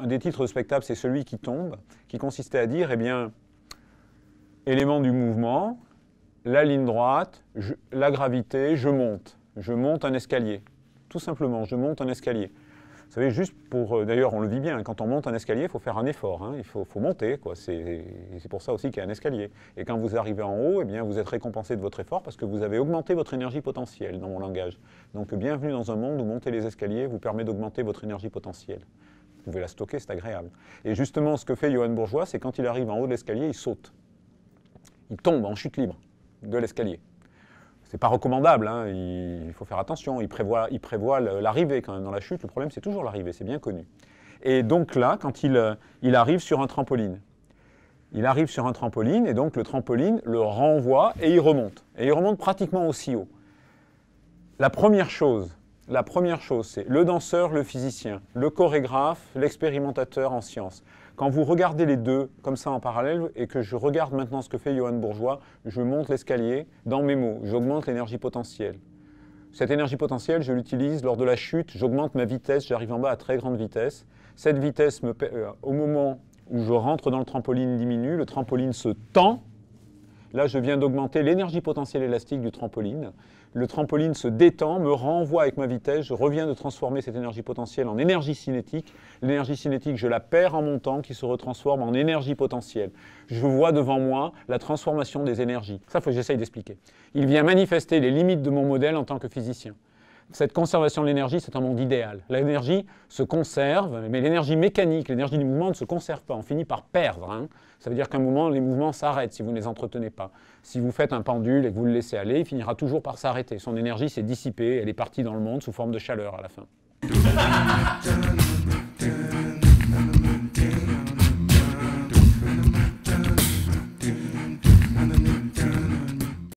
un des titres de spectacle, c'est Celui qui tombe, qui consistait à dire, eh bien, élément du mouvement, la ligne droite, la gravité, je monte un escalier. Tout simplement, je monte un escalier. Vous savez, juste pour... D'ailleurs, on le vit bien, quand on monte un escalier, il faut faire un effort, hein, il faut monter, quoi. C'est pour ça aussi qu'il y a un escalier. Et quand vous arrivez en haut, eh bien, vous êtes récompensé de votre effort parce que vous avez augmenté votre énergie potentielle, dans mon langage. Donc, bienvenue dans un monde où monter les escaliers vous permet d'augmenter votre énergie potentielle. Vous pouvez la stocker, c'est agréable. Et justement, ce que fait Johann Bourgeois, c'est quand il arrive en haut de l'escalier, il saute. Il tombe en chute libre de l'escalier. C'est pas recommandable, hein, il faut faire attention, il prévoit l'arrivée quand même dans la chute, le problème c'est toujours l'arrivée, c'est bien connu. Et donc là, quand il arrive sur un trampoline, et donc le trampoline le renvoie et il remonte pratiquement aussi haut. La première chose, c'est le danseur, le physicien, le chorégraphe, l'expérimentateur en sciences. Quand vous regardez les deux comme ça en parallèle et que je regarde maintenant ce que fait Johann Bourgeois, je monte l'escalier dans mes mots, j'augmente l'énergie potentielle. Cette énergie potentielle, je l'utilise lors de la chute, j'augmente ma vitesse, j'arrive en bas à très grande vitesse. Cette vitesse, au moment où je rentre dans le trampoline, diminue, le trampoline se tend. Là, je viens d'augmenter l'énergie potentielle élastique du trampoline. Le trampoline se détend, me renvoie avec ma vitesse. Je reviens de transformer cette énergie potentielle en énergie cinétique. L'énergie cinétique, je la perds en montant, qui se retransforme en énergie potentielle. Je vois devant moi la transformation des énergies. Ça, il faut que j'essaye d'expliquer. Il vient manifester les limites de mon modèle en tant que physicien. Cette conservation de l'énergie, c'est un monde idéal. L'énergie se conserve, mais l'énergie mécanique, l'énergie du mouvement ne se conserve pas. On finit par perdre. Hein. Ça veut dire qu'à un moment, les mouvements s'arrêtent si vous ne les entretenez pas. Si vous faites un pendule et que vous le laissez aller, il finira toujours par s'arrêter. Son énergie s'est dissipée, elle est partie dans le monde sous forme de chaleur à la fin.